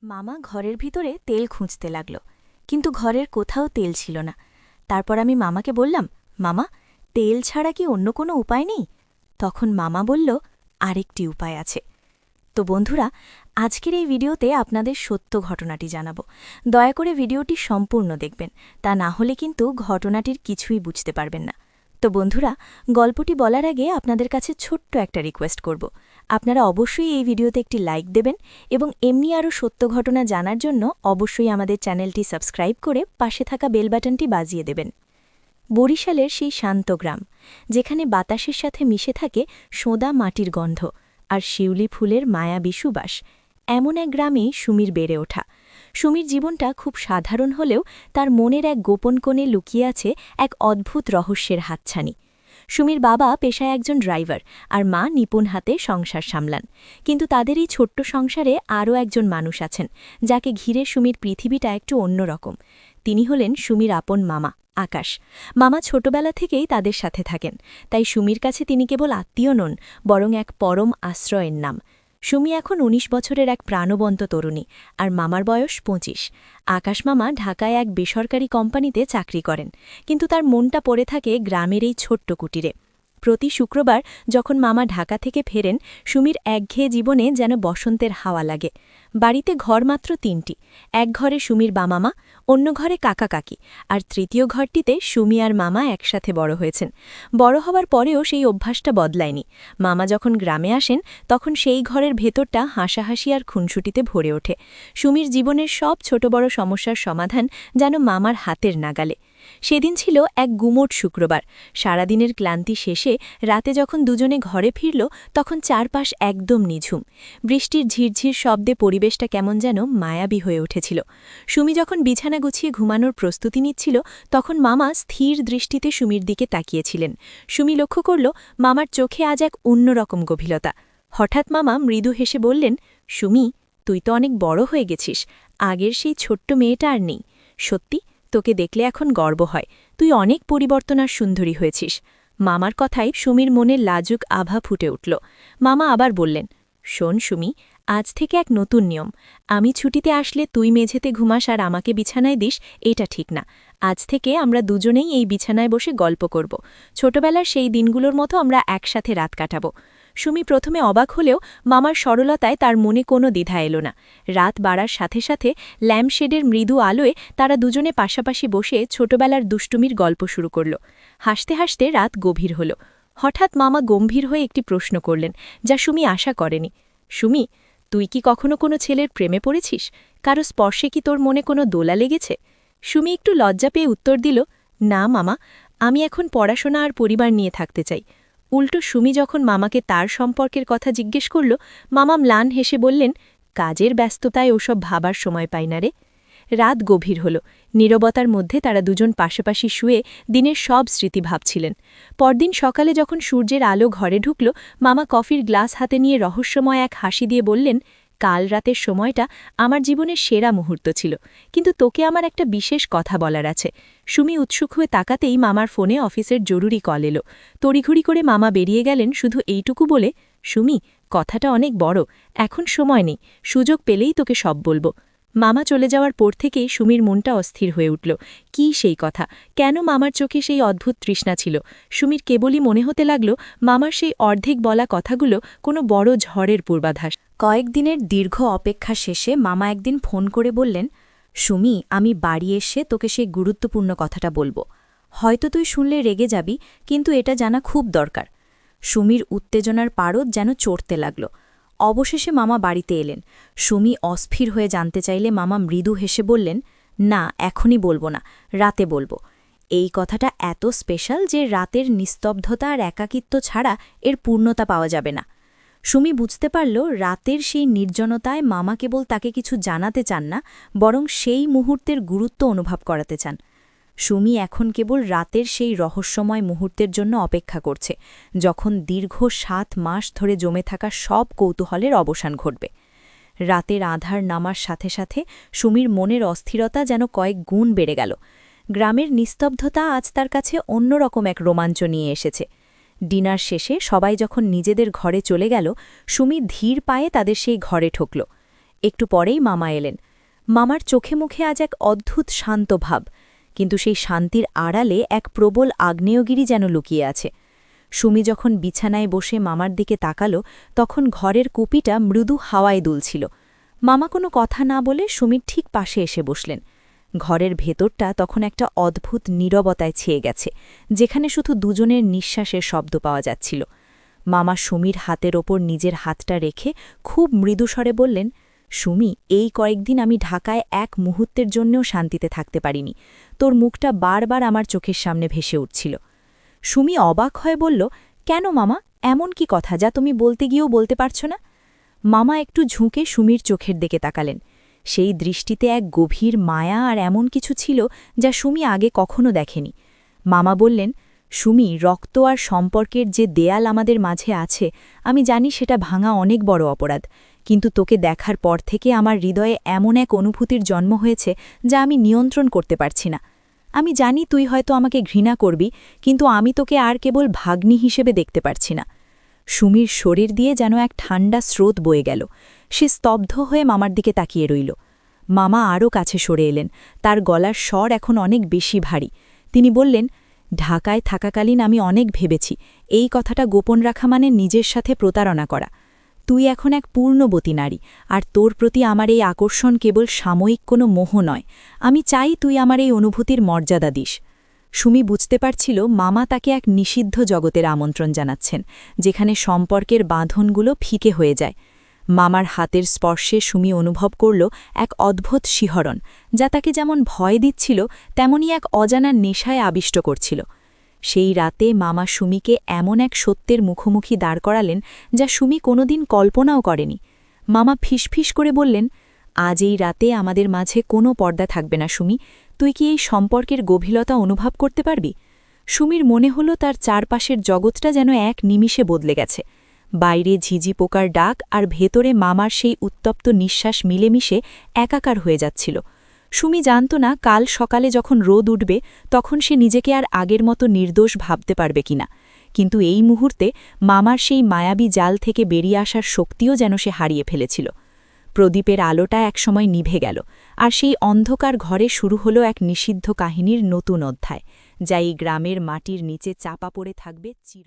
মামা ঘরের ভিতরে তেল খুঁজতে লাগল, কিন্তু ঘরের কোথাও তেল ছিল না। তারপর আমি মামাকে বললাম, মামা, তেল ছাড়া কি অন্য কোনো উপায় নেই? তখন মামা বলল, আরেকটি উপায় আছে। তো বন্ধুরা, আজকের এই ভিডিওতে আপনাদের সত্য ঘটনাটি জানাবো। দয়া করে ভিডিওটি সম্পূর্ণ দেখবেন, তা না হলে কিন্তু ঘটনাটির কিছুই বুঝতে পারবেন না। তো বন্ধুরা, গল্পটি বলার আগে আপনাদের কাছে ছোট্ট একটা রিকোয়েস্ট করব। আপনারা অবশ্যই এই ভিডিওতে একটি লাইক দেবেন এবং এমনি আরও সত্য ঘটনা জানার জন্য অবশ্যই আমাদের চ্যানেলটি সাবস্ক্রাইব করে পাশে থাকা বেল বাটনটি বাজিয়ে দেবেন। বরিশালের সেই শান্ত গ্রাম, যেখানে বাতাসের সাথে মিশে থাকে সোঁদা মাটির গন্ধ আর শিউলি ফুলের মায়াবী সুবাস, এমন এক গ্রামেই সুমির বেড়ে ওঠা। সুমির জীবনটা খুব সাধারণ হলেও তার মনের এক গোপন কোণে লুকিয়ে আছে এক অদ্ভুত রহস্যের হাতছানি। সুমির বাবা পেশায় একজন ড্রাইভার আর মা নিপুণ হাতে সংসার সামলান, কিন্তু তাদের এই ছোট্ট সংসারে আরও একজন মানুষ আছেন, যাকে ঘিরে সুমির পৃথিবীটা একটু অন্যরকম। তিনি হলেন সুমির আপন মামা আকাশ। মামা ছোটবেলা থেকেই তাদের সাথে থাকেন, তাই সুমির কাছে তিনি কেবল আত্মীয় নন, বরং এক পরম আশ্রয়ের নাম। সুমি এখন ১৯ বছরের এক প্রাণবন্ত তরুণী, আর মামার বয়স ২৫। আকাশ মামা ঢাকায় এক বেসরকারি কোম্পানিতে চাকরি করেন, কিন্তু তার মনটা পড়ে থাকে গ্রামের এই ছোট্ট কুটিরে। প্রতি শুক্রবার যখন মামা ঢাকা থেকে ফেরেন, সুমির একঘেয়ে জীবনে যেন বসন্তের হাওয়া লাগে। বাড়িতে ঘর মাত্র ৩টি। এক ঘরে সুমির বামামা, অন্য ঘরে কাকা কাকি, আর তৃতীয় ঘরটিতে সুমি আর মামা একসাথে বড় হয়েছেন। বড় হওয়ার পরেও সেই অভ্যাসটা বদলায়নি। মামা যখন গ্রামে আসেন, তখন সেই ঘরের ভেতরটা হাসাহাসি আর খুনসুটিতে ভরে ওঠে। সুমির জীবনের সব ছোট বড় সমস্যার সমাধান যেন মামার হাতের নাগালে। সেদিন ছিল এক গুমোট শুক্রবার। সারাদিনের ক্লান্তি শেষে রাতে যখন দুজনে ঘরে ফিরল, তখন চারপাশ একদম নিঝুম। বৃষ্টির ঝিরঝির শব্দে পরিবেশটা কেমন যেন মায়াবী হয়ে উঠেছিল। সুমি যখন বিছানা গুছিয়ে ঘুমানোর প্রস্তুতি নিচ্ছিল, তখন মামা স্থির দৃষ্টিতে সুমির দিকে তাকিয়েছিলেন। সুমি লক্ষ্য করল মামার চোখে আজ এক অন্যরকম গভীরতা। হঠাৎ মামা মৃদু হেসে বললেন, সুমি, তুই তো অনেক বড় হয়ে গেছিস, আগের সেই ছোট্ট মেয়েটা আর নেই। সত্যি, তোকে দেখলে এখন গর্ব হয়, তুই অনেক পরিবর্তন আর সুন্দরী হয়েছিস। মামার কথায় সুমির মনে লাজুক আভা ফুটে উঠল। মামা আবার বললেন, শোন সুমি, আজ থেকে এক নতুন নিয়ম। আমি ছুটিতে আসলে তুই মেঝেতে ঘুমাস আর আমাকে বিছানায় দিস, এটা ঠিক না। আজ থেকে আমরা দুজনেই এই বিছানায় বসে গল্প করব। ছোটবেলার সেই দিনগুলোর মতো আমরা একসাথে রাত কাটাবো। সুমি প্রথমে অবাক হলেও মামার সরলতায় তার মনে কোনো দ্বিধা এলো না। রাত বাড়ার সাথে সাথে ল্যাম্পশেডের মৃদু আলোয় তারা দুজনে পাশাপাশি বসে ছোটবেলার দুষ্টুমির গল্প শুরু করল। হাসতে হাসতে রাত গভীর হল। হঠাৎ মামা গম্ভীর হয়ে একটি প্রশ্ন করলেন, যা সুমি আশা করেনি। সুমি, তুই কি কখনো কোনো ছেলের প্রেমে পড়েছিস? কারো স্পর্শে কি তোর মনে কোনো দোলা লেগেছে? সুমি একটু লজ্জা পেয়ে উত্তর দিল, না মামা, আমি এখন পড়াশোনা আর পরিবার নিয়ে থাকতে চাই। উল্টো সুমি যখন মামাকে তার সম্পর্কের কথা জিজ্ঞেস করল, মামা ম্লান হেসে বললেন, কাজের ব্যস্ততায় ওসব ভাবার সময় পাই না রে। রাত গভীর হল। নীরবতার মধ্যে তারা দুজন পাশাপাশি শুয়ে দিনের সব স্মৃতি ভাবছিলেন। পরদিন সকালে যখন সূর্যের আলো ঘরে ঢুকল, মামা কফির গ্লাস হাতে নিয়ে রহস্যময় এক হাসি দিয়ে বললেন, কাল রাতের সময়টা আমার জীবনের সেরা মুহূর্ত ছিল, কিন্তু তোকে আমার একটা বিশেষ কথা বলার আছে। সুমি উৎসুক হয়ে তাকাতেই মামার ফোনে অফিসের জরুরি কল এলো। তড়িঘড়ি করে মামা বেরিয়ে গেলেন শুধু এইটুকু বলে, সুমি, কথাটা অনেক বড়, এখন সময় নেই, সুযোগ পেলেই তোকে সব বলবো। মামা চলে যাওয়ার পর থেকেই সুমির মনটা অস্থির হয়ে উঠল। কি সেই কথা? কেন মামার চোখে সেই অদ্ভুত তৃষ্ণা ছিল? সুমির কেবলই মনে হতে লাগল মামার সেই অর্ধেক বলা কথাগুলো কোনো বড় ঝড়ের পূর্বাভাস। কয়েকদিনের দীর্ঘ অপেক্ষা শেষে মামা একদিন ফোন করে বললেন, সুমি, আমি বাড়ি এসে তোকে সেই গুরুত্বপূর্ণ কথাটা বলবো। হয়তো তুই শুনলে রেগে যাবি, কিন্তু এটা জানা খুব দরকার। সুমির উত্তেজনার পারদ যেন চড়তে লাগল। অবশেষে মামা বাড়িতে এলেন। সুমি অস্থির হয়ে জানতে চাইলে মামা মৃদু হেসে বললেন, না, এখনই বলবো না, রাতে বলবো। এই কথাটা এত স্পেশাল যে রাতের নিস্তব্ধতা আর একাকিত্ব ছাড়া এর পূর্ণতা পাওয়া যাবে না। সুমি বুঝতে পারল রাতের সেই নির্জনতায় মামা কেবল তাকে কিছু জানাতে চান না, বরং সেই মুহূর্তের গুরুত্ব অনুভব করাতে চান। সুমি এখন কেবল রাতের সেই রহস্যময় মুহূর্তের জন্য অপেক্ষা করছে, যখন দীর্ঘ ৭ মাস ধরে জমে থাকা সব কৌতূহলের অবসান ঘটবে। রাতের আঁধার নামার সাথে সাথে সুমির মনের অস্থিরতা যেন কয়েক গুণ বেড়ে গেল। গ্রামের নিস্তব্ধতা আজ তার কাছে অন্যরকম এক রোমাঞ্চ নিয়ে এসেছে। ডিনার শেষে সবাই যখন নিজেদের ঘরে চলে গেল, সুমি ধীর পায়ে তাদের সেই ঘরে ঠকল। একটু পরেই মামা এলেন। মামার চোখে মুখে আজ এক অদ্ভুত শান্ত ভাব, কিন্তু সেই শান্তির আড়ালে এক প্রবল আগ্নেয়গিরি যেন লুকিয়ে আছে। সুমি যখন বিছানায় বসে মামার দিকে তাকালো, তখন ঘরের কুপিটা মৃদু হাওয়ায় দুলছিল। মামা কোনো কথা না বলে সুমির ঠিক পাশে এসে বসলেন। ঘরের ভেতরটা তখন একটা অদ্ভুত নীরবতায় ছেয়ে গেছে, যেখানে শুধু দুজনের নিঃশ্বাসের শব্দ পাওয়া যাচ্ছিল। মামা সুমির হাতের ওপর নিজের হাতটা রেখে খুব মৃদুস্বরে বললেন, সুমি, এই কয়েকদিন আমি ঢাকায় এক মুহূর্তের জন্যও শান্তিতে থাকতে পারিনি। তোর মুখটা বারবার আমার চোখের সামনে ভেসে উঠছিল। সুমি অবাক হয়ে বলল, কেন মামা, এমন কি কথা যা তুমি বলতে গিয়েও বলতে পারছো না? মামা একটু ঝুঁকে সুমির চোখের দিকে তাকালেন। সেই দৃষ্টিতে এক গভীর মায়া আর এমন কিছু ছিল যা সুমি আগে কখনো দেখেনি। মামা বললেন, সুমি, রক্ত আর সম্পর্কের যে দেয়াল আমাদের মাঝে আছে, আমি জানি সেটা ভাঙা অনেক বড় অপরাধ, কিন্তু তোকে দেখার পর থেকে আমার হৃদয়ে এমন এক অনুভূতির জন্ম হয়েছে যা আমি নিয়ন্ত্রণ করতে পারছি না। আমি জানি তুই হয়তো আমাকে ঘৃণা করবি, কিন্তু আমি তোকে আর কেবল ভাগ্নি হিসেবে দেখতে পারছি না। সুমির শরীর দিয়ে যেন এক ঠান্ডা স্রোত বয়ে গেল। সে স্তব্ধ হয়ে মামার দিকে তাকিয়ে রইল। মামা আরও কাছে সরে এলেন। তার গলার স্বর এখন অনেক বেশি ভারী। তিনি বললেন, ঢাকায় থাকাকালীন আমি অনেক ভেবেছি, এই কথাটা গোপন রাখা মানে নিজের সাথে প্রতারণা করা। তুই এখন এক পূর্ণবতী নারী, আর তোর প্রতি আমার এই আকর্ষণ কেবল সাময়িক কোনো মোহ নয়। আমি চাই তুই আমার এই অনুভূতির মর্যাদা দিস। সুমি বুঝতে পারছিল মামা তাকে এক নিষিদ্ধ জগতের আমন্ত্রণ জানাচ্ছেন, যেখানে সম্পর্কের বাঁধনগুলো ফিকে হয়ে যায়। মামার হাতের স্পর্শে সুমি অনুভব করল এক অদ্ভুত শিহরণ, যা তাকে যেমন ভয় দিচ্ছিল তেমনি এক অজানা নেশায় আবিষ্ট করছিল। সেই রাতে মামা সুমিকে এমন এক সত্যের মুখোমুখি দাঁড় করালেন যা সুমি কোনোদিন কল্পনাও করেনি। মামা ফিসফিস করে বললেন, আজ এই রাতে আমাদের মাঝে কোনো পর্দা থাকবে না সুমি, তুই কি এই সম্পর্কের গভীরতা অনুভব করতে পারবি? সুমির মনে হলো তার চারপাশের জগৎটা যেন এক নিমিষে বদলে গেছে। বাইরে ঝিঝি পোকার ডাক আর ভেতরে মামার সেই উত্তপ্ত নিঃশ্বাস মিলেমিশে একাকার হয়ে যাচ্ছিল। সুমি জানত না কাল সকালে যখন রোদ উঠবে তখন সে নিজেকে আর আগের মতো নির্দোষ ভাবতে পারবে কিনা, কিন্তু এই মুহূর্তে মামার সেই মায়াবী জাল থেকে বেরিয়ে আসার শক্তিও যেন সে হারিয়ে ফেলেছিল। প্রদীপের আলোটা একসময় নিভে গেল, আর সেই অন্ধকার ঘরে শুরু হলো এক নিষিদ্ধ কাহিনীর নতুন অধ্যায়, যা এই গ্রামের মাটির নিচে চাপা পড়ে থাকবে চির।